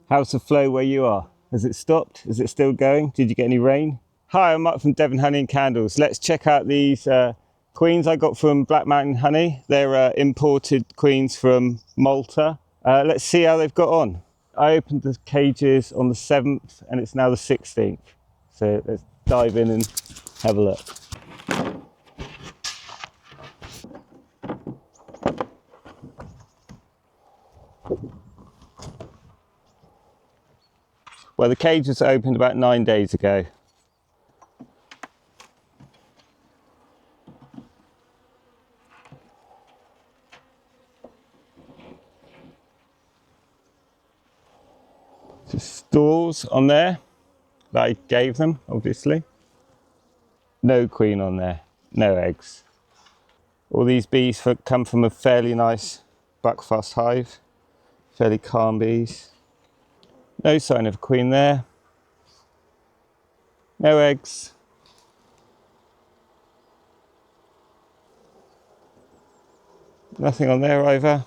How's the flow where you are? Has it stopped? Is it still going? Did you get any rain? Hi, I'm Mark from Devon Honey and Candles. Let's check out these queens I got from Black Mountain Honey. They're imported queens from Malta. Let's see how they've got on. I opened the cages on the 7th and it's now the 16th. So let's dive in and have a look. Well, the cage was opened about 9 days ago. Just stalls on there that I gave them, obviously. No queen on there, no eggs. All these bees come from a fairly nice buckfast hive, fairly calm bees. No sign of a queen there. No eggs. Nothing on there either.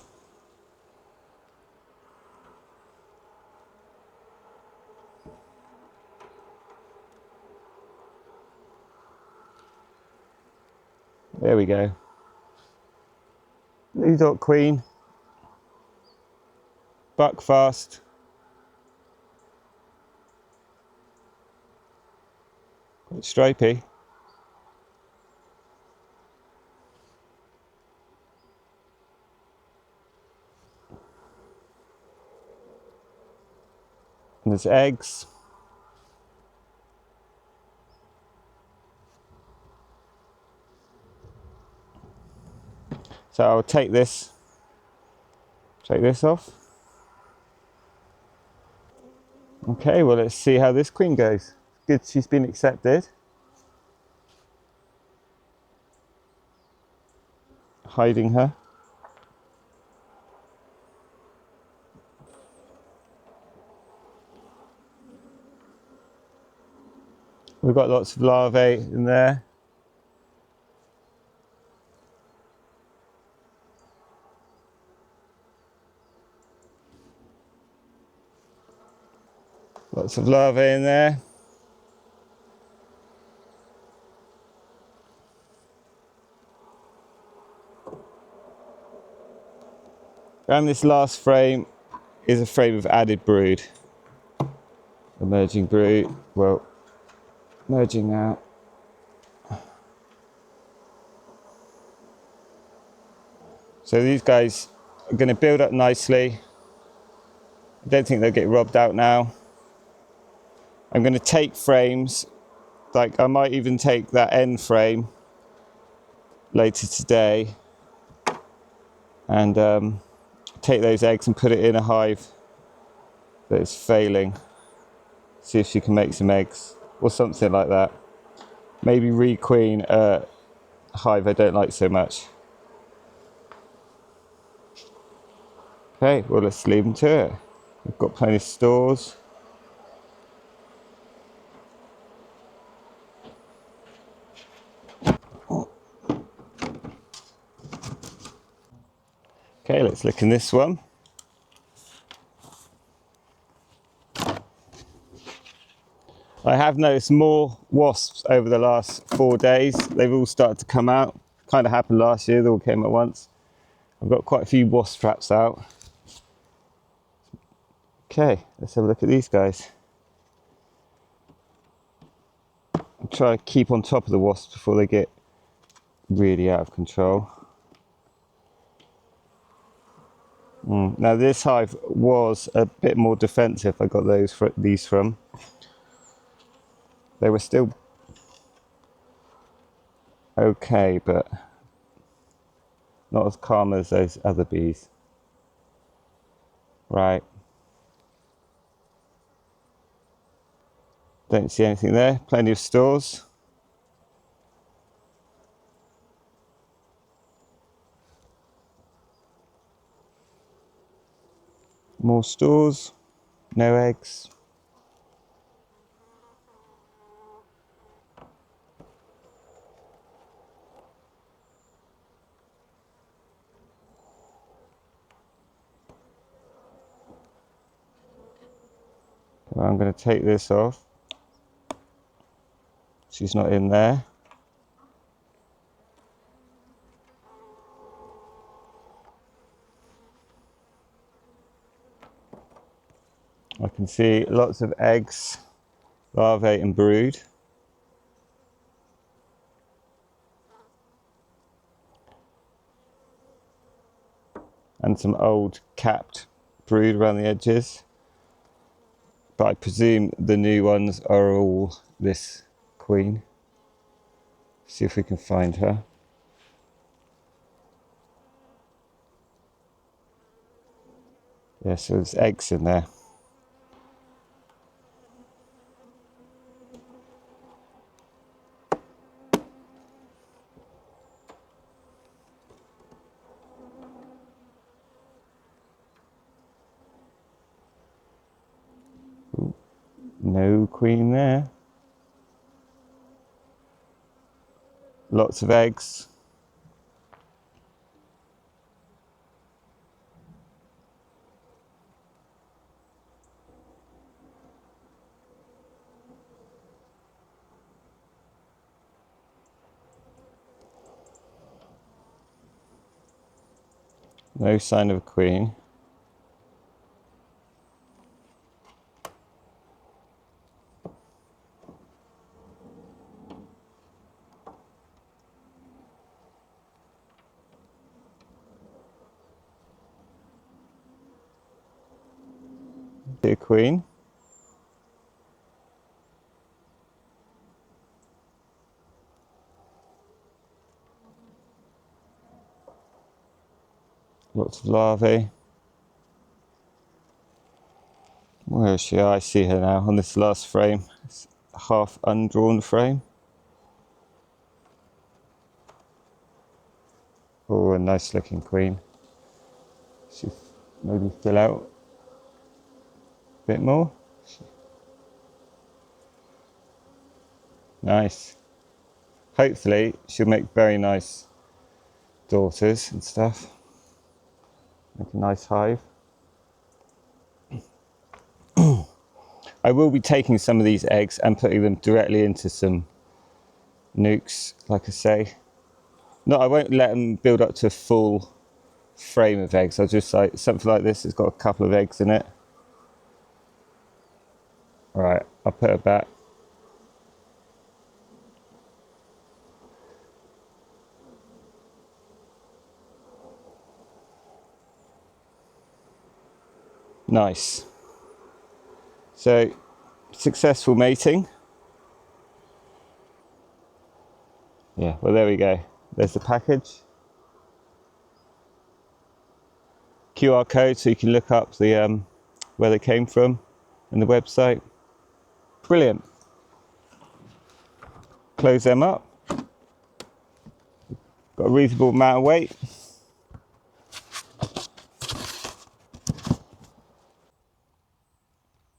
There we go. Blue dot queen. Buckfast. Quite stripy. And there's eggs. So I'll take this off. Okay, well let's see how this queen goes. Good, she's been accepted. Hiding her. We've got lots of larvae in there. Lots of larvae in there. And this last frame is a frame of added brood. Emerging brood, well, merging out. So these guys are going to build up nicely. I don't think they'll get robbed out now. I'm going to take frames, like I might even take that end frame later today and take those eggs and put it in a hive that is failing. See if she can make some eggs or something like that. Maybe requeen a hive I don't like so much. Okay, well let's leave them to it. We've got plenty of stores. Okay, let's look in this one. I have noticed more wasps over the last 4 days. They've all started to come out. Kind of happened last year, they all came at once. I've got quite a few wasp traps out. Okay, let's have a look at these guys. I'll try to keep on top of the wasps before they get really out of control. Now this hive was a bit more defensive. I got these from. They were still okay, but not as calm as those other bees. Right. Don't see anything there. Plenty of stores. More stores. No eggs. I'm going to take this off. She's not in there. I can see lots of eggs, larvae and brood. And some old capped brood around the edges. But I presume the new ones are all this queen. See if we can find her. Yeah, so there's eggs in there. Ooh, no queen there. Lots of eggs. No sign of a queen. A queen. Lots of larvae. Where is she? Oh, I see her now on this last frame. It's a half undrawn frame. Oh, a nice looking queen. Should maybe fill out a bit more. Nice. Hopefully she'll make very nice daughters and stuff. Make a nice hive. I will be taking some of these eggs and putting them directly into some nukes, like I say. No, I won't let them build up to a full frame of eggs. I'll just like something like this. It's got a couple of eggs in it. All right, I'll put it back. Nice. So, successful mating. Yeah, well, there we go. There's the package. QR code so you can look up the where they came from and the website. Brilliant. Close them up. Got a reasonable amount of weight.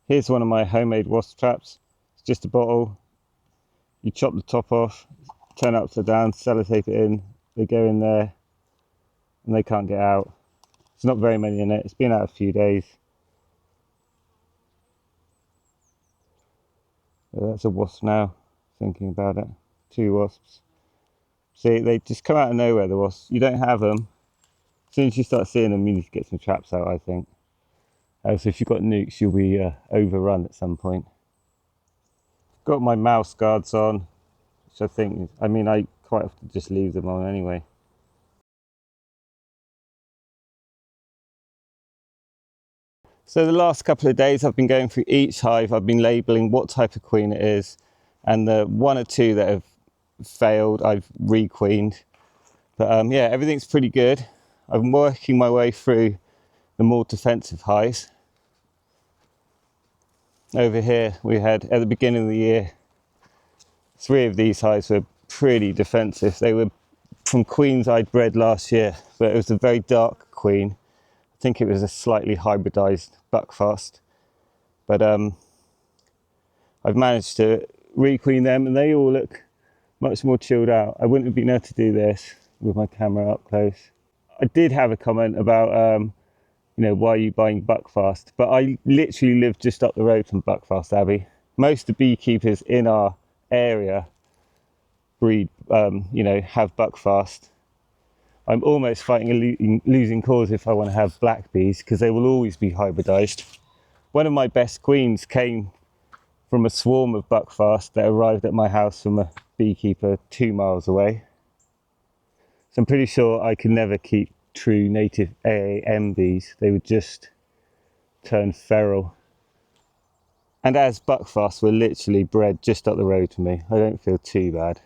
Here's one of my homemade wasp traps. It's just a bottle. You chop the top off, turn it upside down, sellotape it in. They go in there and they can't get out. There's not very many in it. It's been out a few days. That's a wasp now, thinking about it. 2 wasps. See, they just come out of nowhere, the wasps. You don't have them. As soon as you start seeing them, you need to get some traps out, I think. So if you've got nukes, you'll be overrun at some point. Got my mouse guards on, which I think, I mean, I quite often just leave them on anyway. So the last couple of days I've been going through each hive. I've been labelling what type of queen it is, and the 1 or 2 that have failed I've requeened. But yeah, everything's pretty good. I'm working my way through the more defensive hives. Over here we had, at the beginning of the year, 3 of these hives were pretty defensive. They were from queens I'd bred last year, but it was a very dark queen. I think it was a slightly hybridized buckfast. But I've managed to requeen them and they all look much more chilled out. I wouldn't have been able to do this with my camera up close. I did have a comment about you know, why are you buying Buckfast? But I literally live just up the road from Buckfast Abbey. Most of the beekeepers in our area breed, you know, have Buckfast. I'm almost fighting a losing cause if I want to have black bees, because they will always be hybridized. One of my best queens came from a swarm of Buckfast that arrived at my house from a beekeeper 2 miles away. So I'm pretty sure I could never keep true native AAM bees. They would just turn feral. And as Buckfast were literally bred just up the road from me, I don't feel too bad.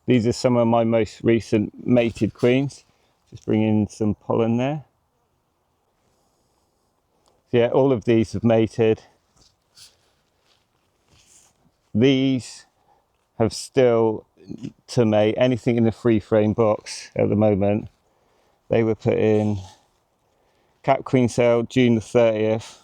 These are some of my most recent mated queens. Just bring in some pollen there. So yeah, all of these have mated. These have still to mate. Anything in the free frame box at the moment. They were put in Cap Queen sale June the 30th.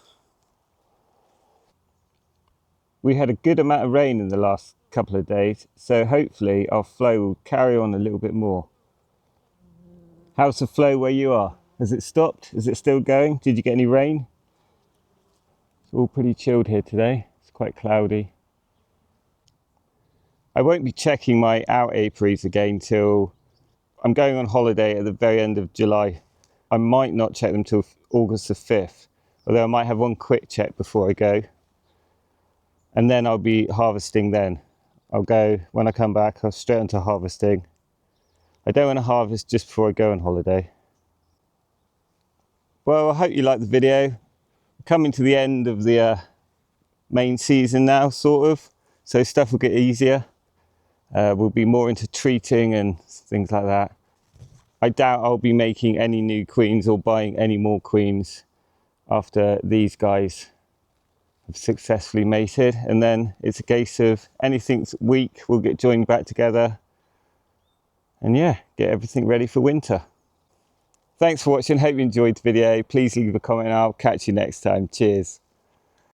We had a good amount of rain in the last couple of days, so hopefully our flow will carry on a little bit more. How's the flow where you are? Has it stopped? Is it still going? Did you get any rain? It's all pretty chilled here today. It's quite cloudy. I won't be checking my out apiaries again till I'm going on holiday at the very end of July. I might not check them till August the 5th, although I might have one quick check before I go. And then I'll be harvesting then. I'll go, when I come back, I'll straight into harvesting. I don't want to harvest just before I go on holiday. Well, I hope you liked the video. We're coming to the end of the main season now, sort of. So stuff will get easier. We'll be more into treating and things like that. I doubt I'll be making any new queens or buying any more queens after these guys have successfully mated. And then it's a case of anything's weak, we'll get joined back together. And yeah, get everything ready for winter. Thanks for watching. Hope you enjoyed the video. Please leave a comment and I'll catch you next time. Cheers.